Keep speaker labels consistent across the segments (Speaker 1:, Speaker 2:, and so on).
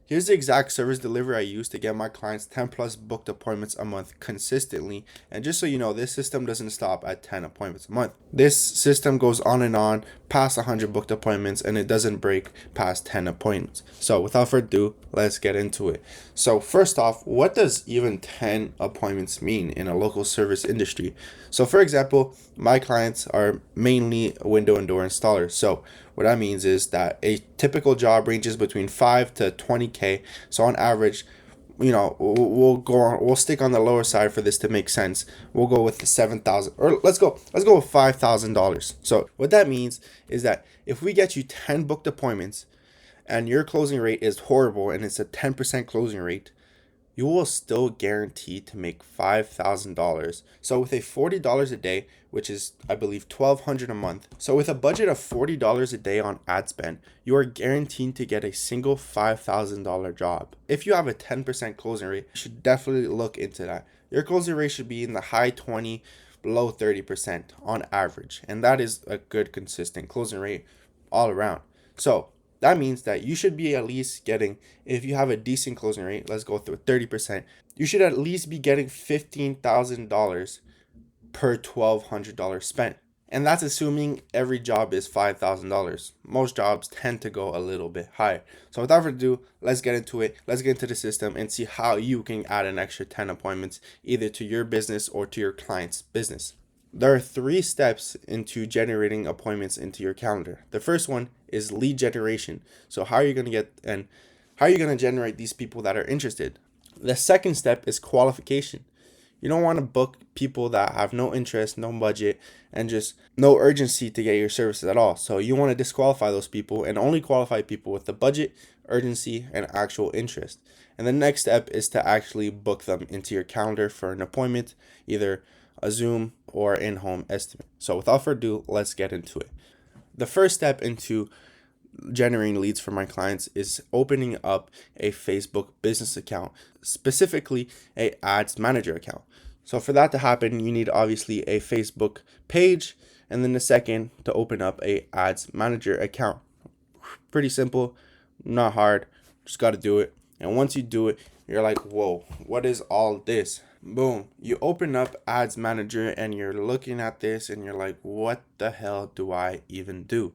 Speaker 1: Here's the exact service delivery I use to get my clients 10 plus booked appointments a month consistently. And just so you know, this system doesn't stop at 10 appointments a month. This system goes on and on past 100 booked appointments, and it doesn't break past 10 appointments. So without further ado, let's get into it. So first off, what does even 10 appointments mean in a local service industry? So for example, my clients are mainly window and door installers. So what that means is that a typical job ranges between 5 to 20K. So on average, we'll stick on the lower side for this to make sense. We'll go with the 7,000, or let's go with $5,000. So what that means is that if we get you 10 booked appointments and your closing rate is horrible and it's a 10% closing rate, you will still guarantee to make $5,000. So with a $40 a day, which is I believe $1,200 a month. So with a budget of $40 a day on ad spend, you are guaranteed to get a single $5,000 job. If you have a 10% closing rate, you should definitely look into that. Your closing rate should be in the high 20, low 30% on average. And that is a good consistent closing rate all around. So that means that you should be at least getting, if you have a decent closing rate, let's go through 30%, you should at least be getting $15,000 per $1,200 spent. And that's assuming every job is $5,000. Most jobs tend to go a little bit higher. So without further ado, let's get into it. Let's get into the system and see how you can add an extra 10 appointments either to your business or to your client's business. There are 3 steps into generating appointments into your calendar. The first one is lead generation. So how are you going to generate these people that are interested? The second step is qualification. You don't want to book people that have no interest, no budget, and just no urgency to get your services at all. So you want to disqualify those people and only qualify people with the budget, urgency, and actual interest. And the next step is to actually book them into your calendar for an appointment, either a Zoom or in-home estimate. So without further ado, let's get into it. The first step into generating leads for my clients is opening up a Facebook business account, specifically a ads manager account. So for that to happen, you need obviously a Facebook page, and then the second to open up a ads manager account. Pretty simple, not hard, just got to do it. And once you do it, you're like, whoa, what is all this? Boom, you open up ads manager and you're looking at this and you're like, what the hell do I even do?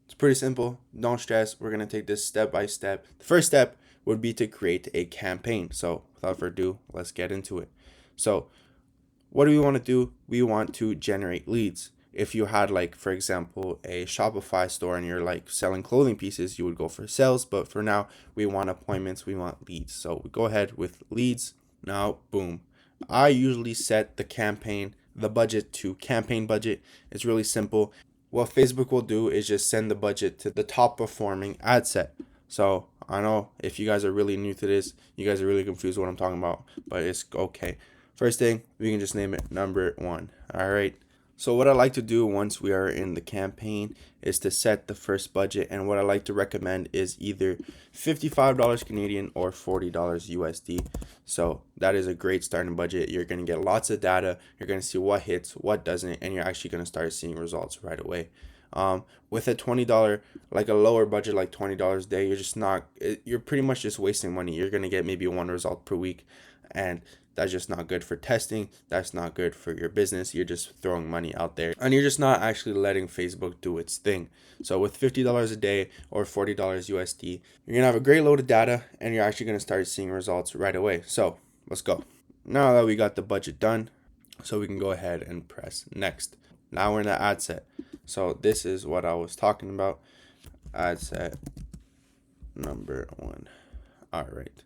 Speaker 1: It's pretty simple. Don't stress. We're going to take this step by step. The first step would be to create a campaign. So without further ado, let's get into it. So what do we want to do? We want to generate leads. If you had, like, for example, a Shopify store and you're like selling clothing pieces, you would go for sales. But for now, we want appointments. We want leads. So we go ahead with leads. Now, boom. I usually set the budget to campaign budget. It's really simple. What Facebook will do is just send the budget to the top performing ad set. So I know if you guys are really new to this, you guys are really confused what I'm talking about, but it's okay. First thing, we can just name it number 1. All right. So what I like to do once we are in the campaign is to set the first budget, and what I like to recommend is either $55 Canadian or $40 USD. So that is a great starting budget. You're going to get lots of data. You're going to see what hits, what doesn't, and you're actually going to start seeing results right away. With a $20, like a lower budget, like $20 a day, you're pretty much just wasting money. You're going to get maybe 1 result per week, and that's just not good for testing. That's not good for your business. You're just throwing money out there and you're just not actually letting Facebook do its thing. So with $50 a day or $40 USD, you're going to have a great load of data and you're actually going to start seeing results right away. So let's go. Now that we got the budget done, so we can go ahead and press next. Now we're in the ad set. So this is what I was talking about. Ad set number 1. All right.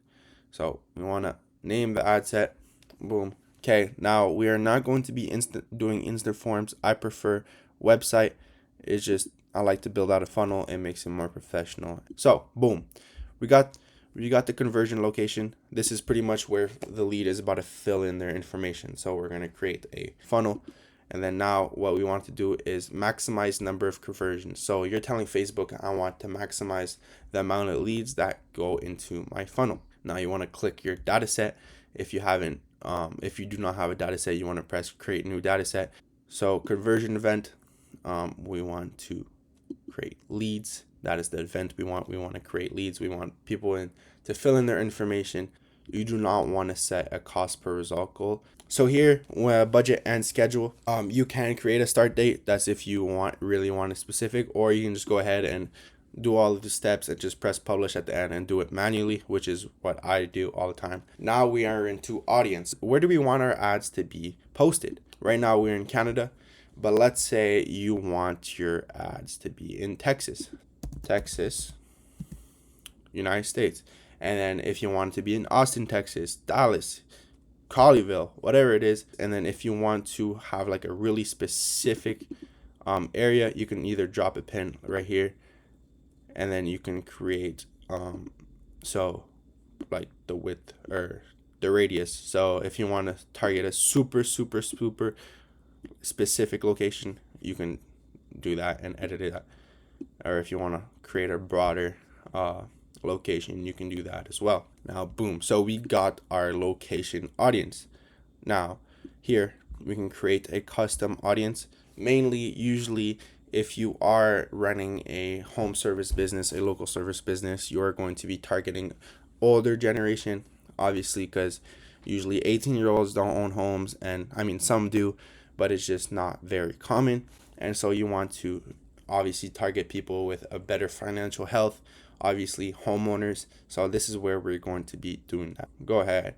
Speaker 1: So we want to name the ad set. Boom. Okay, now we are not going to be doing instant forms. I prefer website. It's just I like to build out a funnel. It makes it more professional. So boom, we got the conversion location. This is pretty much where the lead is about to fill in their information. So we're going to create a funnel. And then now what we want to do is maximize number of conversions. So you're telling Facebook, I want to maximize the amount of leads that go into my funnel. Now you want to click your data set. If you do not have a data set, you want to press create new data set. So conversion event, we want to create leads. That is the event we want. We want to create leads. We want people to fill in their information. You do not want to set a cost per result goal. So here, budget and schedule, you can create a start date. That's if you really want a specific, or you can just go ahead and do all of the steps and just press publish at the end and do it manually, which is what I do all the time. Now we are into audience. Where do we want our ads to be posted? Right now we're in Canada, but let's say you want your ads to be in Texas, United States. And then if you want it to be in Austin, Texas, Dallas, Colleyville, whatever it is. And then if you want to have like a really specific area, you can either drop a pin right here, and then you can create so like the width or the radius. So if you want to target a super specific location, you can do that and edit it. Or if you want to create a broader location, you can do that as well. Now boom, so we got our location audience. Now here we can create a custom audience. Mainly, usually if you are running a home service business, a local service business, you're going to be targeting older generation, obviously, because usually 18-year-olds don't own homes, and I mean some do, but it's just not very common. And so you want to obviously target people with a better financial health, obviously homeowners. So this is where we're going to be doing that. Go ahead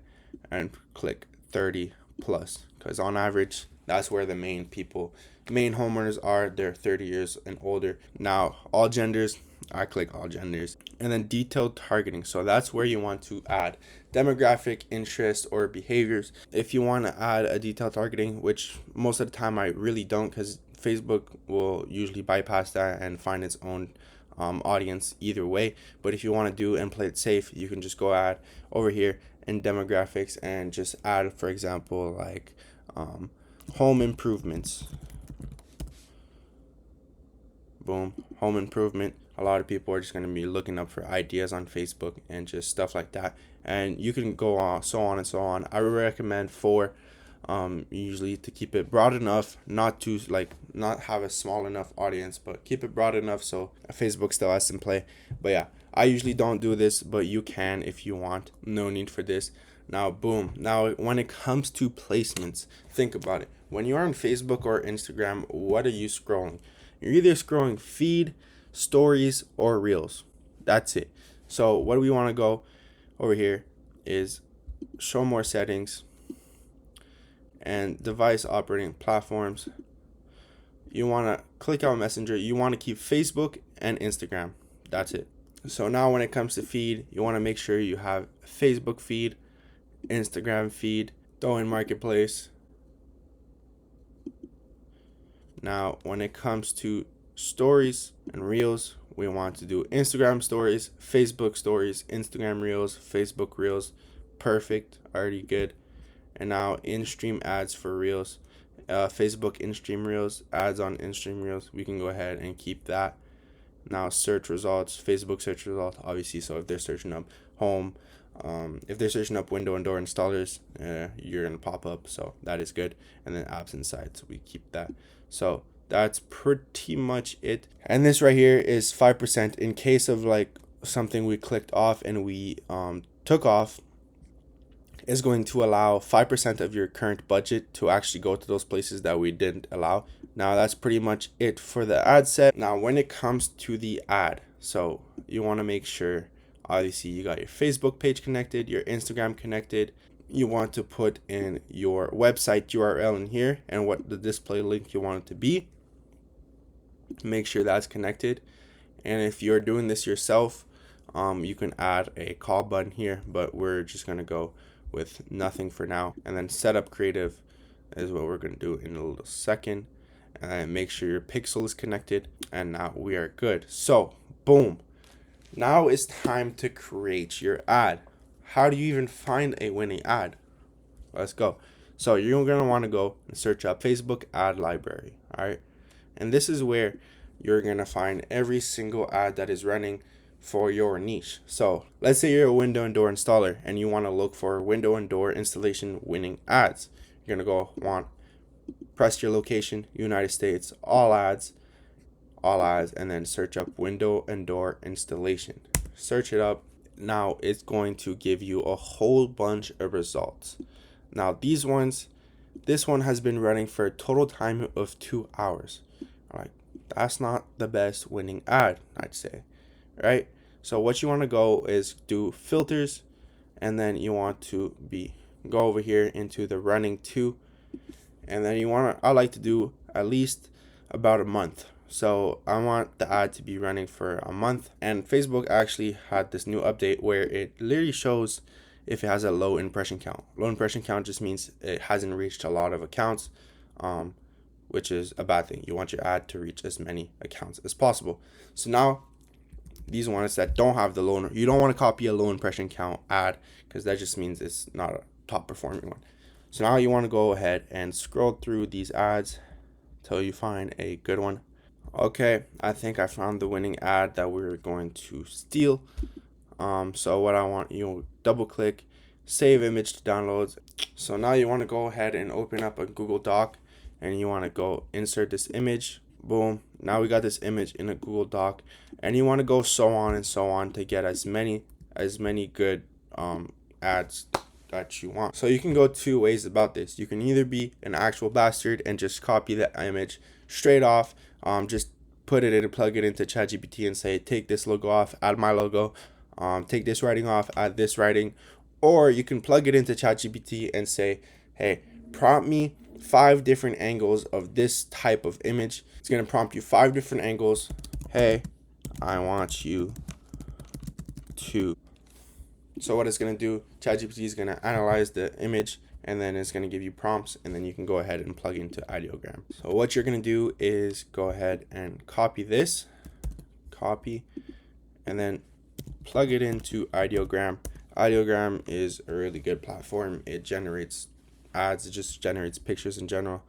Speaker 1: and click 30 plus, because on average that's where the main homeowners are. They're 30 years and older. Now all genders, I click all genders. And then detailed targeting, so that's where you want to add demographic, interest, or behaviors. If you want to add a detailed targeting, which most of the time I really don't, because Facebook will usually bypass that and find its own audience either way. But if you want to do and play it safe, you can just go add over here in demographics and just add, for example, like home improvements. Boom, home improvement. A lot of people are just going to be looking up for ideas on Facebook and just stuff like that, and you can go on so on and so on. I would recommend 4, usually, to keep it broad enough, not have a small enough audience, but keep it broad enough so Facebook still has some play. But yeah, I usually don't do this, but you can if you want. No need for this. Now boom, now when it comes to placements, think about it. When you're on Facebook or Instagram, what are you scrolling? You're either scrolling feed, stories, or reels. That's it. So what we want to go over here is show more settings and device operating platforms. You want to click on Messenger. You want to keep Facebook and Instagram. That's it. So now when it comes to feed, you want to make sure you have Facebook feed, Instagram feed, throw in marketplace. Now when it comes to stories and reels, we want to do Instagram stories, Facebook stories, Instagram reels, Facebook reels. Perfect, already good. And now in-stream ads for reels, Facebook in-stream reels, ads on in-stream reels. We can go ahead and keep that. Now search results, Facebook search results, obviously. So if they're searching up home, if they're searching up window and door installers, you're gonna pop up. So that is good. And then apps inside, so we keep that. So that's pretty much it. And this right here is 5% in case of like something we clicked off and we took off. Is going to allow 5% of your current budget to actually go to those places that we didn't allow. Now that's pretty much it for the ad set. Now when it comes to the ad, so you want to make sure obviously you got your Facebook page connected, your Instagram connected. You want to put in your website URL in here and what the display link you want it to be. Make sure that's connected. And if you're doing this yourself, you can add a call button here, but we're just gonna go with nothing for now. And then setup creative is what we're gonna do in a little second. And make sure your pixel is connected, and now we are good. So boom, now it's time to create your ad. How do you even find a winning ad? Let's go. So you're gonna want to go and search up Facebook ad library. All right, and this is where you're gonna find every single ad that is running for your niche. So let's say you're a window and door installer and you want to look for window and door installation winning ads. You're gonna press your location, United States, all ads, all ads, and then search up window and door installation. Search it up. Now it's going to give you a whole bunch of results. Now this one has been running for a total time of 2 hours. Like, that's not the best winning ad, I'd say, right? So what you want to go is do filters, and then you want to go over here into the running to, and then I like to do at least about a month. So I want the ad to be running for a month. And Facebook actually had this new update where it literally shows if it has a low impression count. Low impression count just means it hasn't reached a lot of accounts, which is a bad thing. You want your ad to reach as many accounts as possible. So now these ones that don't have the low, you don't want to copy a low impression count ad, because that just means it's not a top performing one. So now you want to go ahead and scroll through these ads till you find a good one. Okay, I think I found the winning ad that we're going to steal. So what I want, you double click, save image to downloads. So now you want to go ahead and open up a Google Doc, and you want to go insert this image. Boom. Now we got this image in a Google Doc, and you want to go so on and so on to get as many good ads that you want. So you can go two ways about this. You can either be an actual bastard and just copy the image straight off, just put it in and plug it into ChatGPT and say, take this logo off, add my logo, take this writing off, add this writing. Or you can plug it into ChatGPT and say, hey, prompt me 5 different angles of this type of image. It's going to prompt you 5 different angles. Hey, I want you to. So what it's going to do, ChatGPT is going to analyze the image, and then it's going to give you prompts, and then you can go ahead and plug into ideogram. So what you're going to do is go ahead and copy this, and then plug it into ideogram. Ideogram is a really good platform. It generates ads, it just generates pictures in general.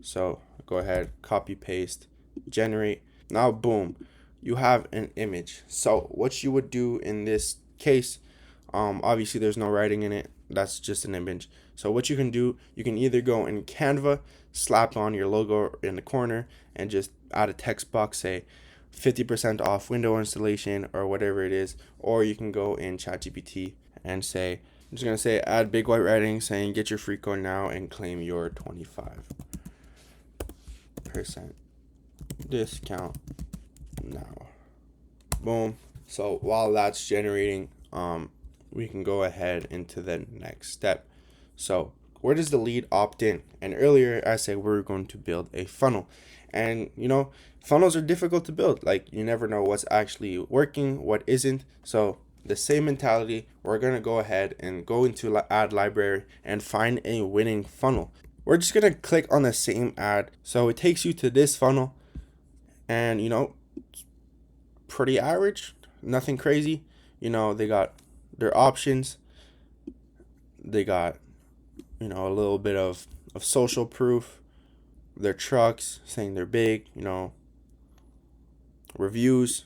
Speaker 1: So go ahead, copy, paste, generate. Now boom, you have an image. So what you would do in this case, obviously there's no writing in it, that's just an image. So what you can do, you can either go in Canva, slap on your logo in the corner, and just add a text box, say 50% off window installation or whatever it is. Or you can go in ChatGPT and say, I'm just gonna say, add big white writing saying get your free code now and claim your 25% discount now. Boom. So while that's generating, we can go ahead into the next step. So where does the lead opt in? And earlier I said we're going to build a funnel, and funnels are difficult to build. Like, you never know what's actually working, what isn't. So the same mentality, we're going to go ahead and go into ad library and find a winning funnel. We're just going to click on the same ad. So it takes you to this funnel, and pretty average, nothing crazy. They got their options. They got a little bit of social proof, their trucks saying they're big, reviews.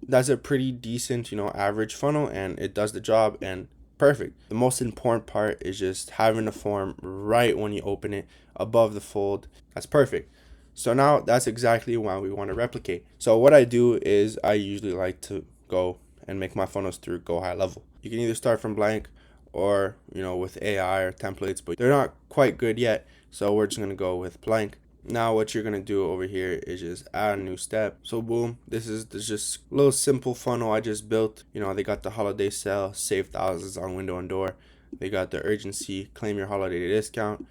Speaker 1: That's a pretty decent, average funnel, and it does the job and perfect. The most important part is just having the form right when you open it above the fold. That's perfect. So now that's exactly why we want to replicate. So what I do is I usually like to go and make my funnels through Go High Level. You can either start from blank or with AI or templates, but they're not quite good yet, so we're just going to go with blank. Now what you're going to do over here is just add a new step. So boom, this is just a little simple funnel I just built. They got the holiday sale, save thousands on window and door. They got the urgency, claim your holiday discount.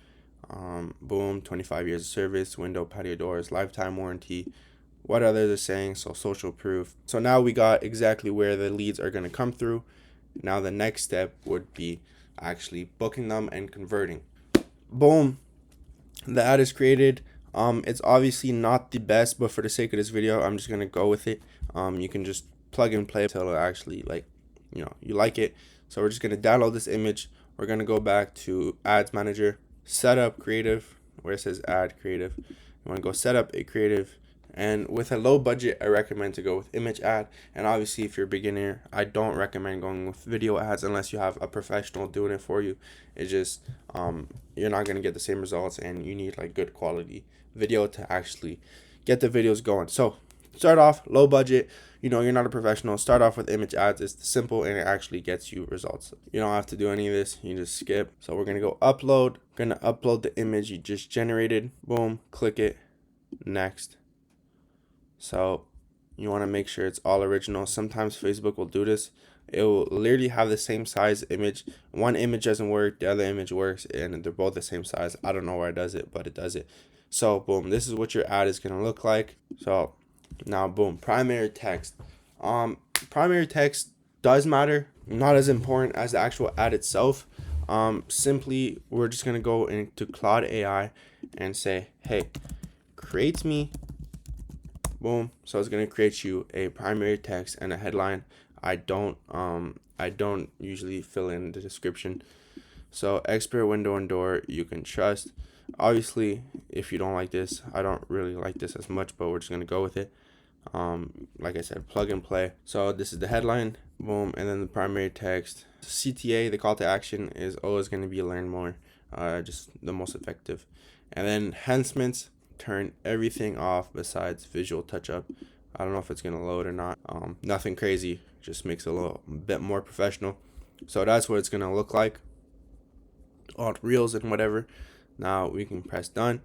Speaker 1: Boom, 25 years of service, window, patio doors, lifetime warranty, what others are saying, so social proof. So now we got exactly where the leads are going to come through. Now the next step would be actually booking them and converting. Boom, the ad is created. It's obviously not the best, but for the sake of this video, I'm just going to go with it. You can just plug and play until it actually you like it. So we're just going to download this image. We're going to go back to Ads Manager, set up creative, where it says add creative. You want to go set up a creative, and with a low budget, I recommend to go with image ad. And obviously if you're a beginner, I don't recommend going with video ads unless you have a professional doing it for you. It's just you're not going to get the same results, and you need good quality video to actually get the videos going. So start off low budget. You're not a professional. Start off with image ads. It's simple and it actually gets you results. You don't have to do any of this. You just skip. So we're going to go upload. Going to upload the image you just generated. Boom. Click it. Next. So you want to make sure it's all original. Sometimes Facebook will do this. It will literally have the same size image. One image doesn't work. The other image works. And they're both the same size. I don't know why it does it, but it does it. So boom. This is what your ad is going to look like. So now, boom, primary text. Primary text does matter, not as important as the actual ad itself. Simply, we're just gonna go into Claude AI and say, hey, create me, boom. So it's gonna create you a primary text and a headline. I don't usually fill in the description. So expert window and door you can trust. Obviously, if you don't like this, I don't really like this as much, but we're just gonna go with it. Like I said, plug and play. So this is the headline, boom, and then the primary text. CTA, the call to action, is always going to be learn more, just the most effective. And then enhancements, turn everything off besides visual touch up. I don't know if it's going to load or not. Nothing crazy, just makes it a little bit more professional. So that's what it's going to look like on reels and whatever. Now we can press done,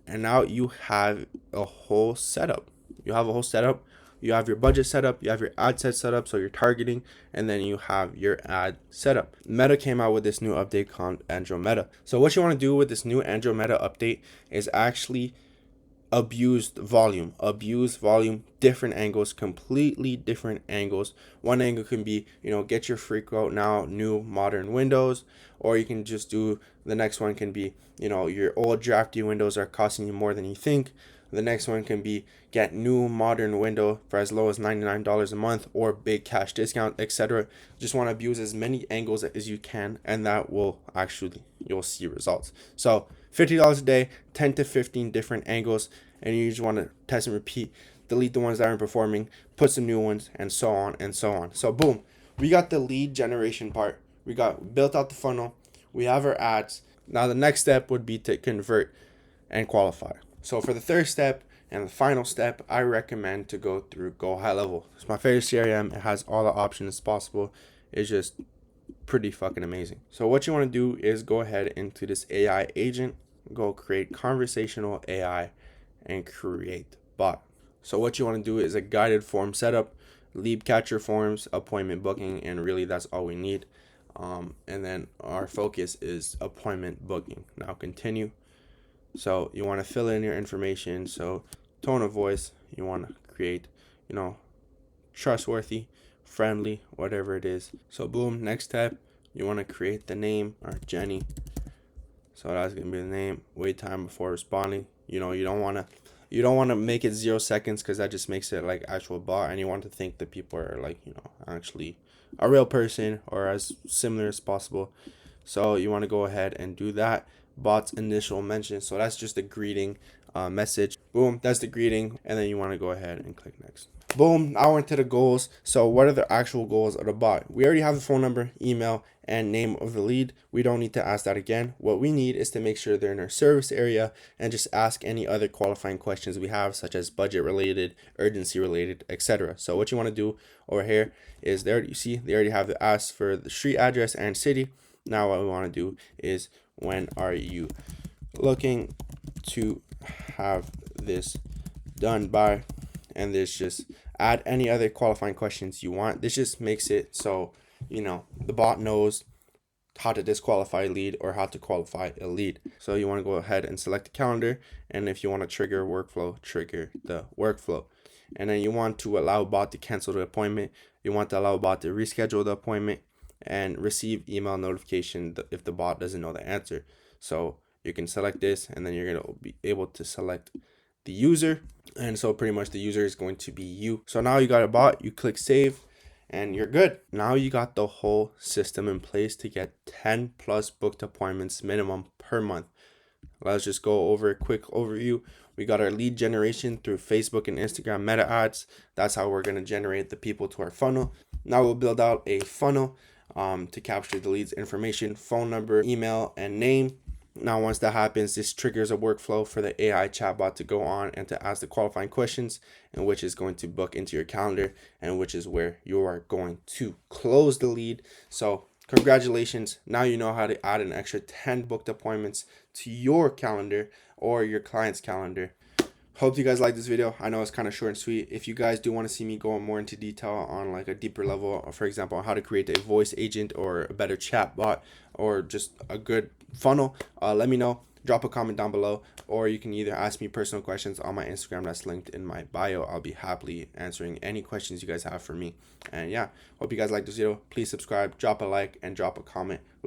Speaker 1: and now you have a whole setup. You have your budget set up, you have your ad set up, so you're targeting, and then you have your ad setup. Meta came out with this new update called Andromeda. So what you want to do with this new Andromeda update is actually abuse volume, different angles, completely different angles. One angle can be, get your freak out now, new modern windows, or you can just do, the next one can be, your old drafty windows are costing you more than you think. The next one can be get new modern window for as low as $99 a month, or big cash discount, etc. Just want to abuse as many angles as you can, and that will actually, you'll see results. So $50 a day, 10 to 15 different angles, and you just want to test and repeat, delete the ones that aren't performing, put some new ones, and so on and so on. So boom, we got the lead generation part. We got built out the funnel. We have our ads. Now the next step would be to convert and qualify. So for the third step and the final step, I recommend to go through Go High Level. It's my favorite CRM. It has all the options possible. It's just pretty fucking amazing. So what you want to do is go ahead into this AI agent, go create conversational AI, and create bot. So what you want to do is a guided form setup, lead capture forms, appointment booking, and really that's all we need. And then our focus is appointment booking. Now continue. So you want to fill in your information. So tone of voice, you want to create, trustworthy, friendly, whatever it is. So boom, next step, you want to create the name, or Jenny. So that's going to be the name. Wait time before responding. You don't want to make it 0 seconds, because that just makes it like actual bot, and you want to think that people are like, actually a real person or as similar as possible. So you want to go ahead and do that. Bot's initial mention, so that's just a greeting message. Boom, that's the greeting, and then you want to go ahead and click next. Boom, now we're into the goals. So what are the actual goals of the bot? We already have the phone number, email, and name of the lead. We don't need to ask that again. What we need is to make sure they're in our service area and just ask any other qualifying questions we have, such as budget related, urgency related, etc. So what you want to do over here is they already have the ask for the street address and city. Now what we want to do is, when are you looking to have this done by? And this just add any other qualifying questions you want. This just makes it so the bot knows how to disqualify a lead or how to qualify a lead. So you want to go ahead and select the calendar, and if you want to trigger workflow, trigger the workflow. And then you want to allow bot to cancel the appointment. You want to allow bot to reschedule the appointment and receive email notification if the bot doesn't know the answer. So you can select this, and then you're going to be able to select the user, and so pretty much the user is going to be you. So now you got a bot, you click save, and you're good. Now you got the whole system in place to get 10 plus booked appointments minimum per month. Let's just go over a quick overview. We got our lead generation through Facebook and Instagram meta ads. That's how we're going to generate the people to our funnel. Now we'll build out a funnel to capture the lead's information, phone number, email, and name. Now, once that happens, this triggers a workflow for the AI chatbot to go on and to ask the qualifying questions, and which is going to book into your calendar, and which is where you are going to close the lead. So congratulations. Now you know how to add an extra 10 booked appointments to your calendar or your client's calendar. Hope you guys like this video. I know it's kind of short and sweet. If you guys do want to see me go more into detail on like a deeper level, for example, how to create a voice agent or a better chat bot or just a good funnel, let me know. Drop a comment down below, or you can either ask me personal questions on my Instagram that's linked in my bio. I'll be happily answering any questions you guys have for me. And yeah, hope you guys like this video. Please subscribe, drop a like, and drop a comment.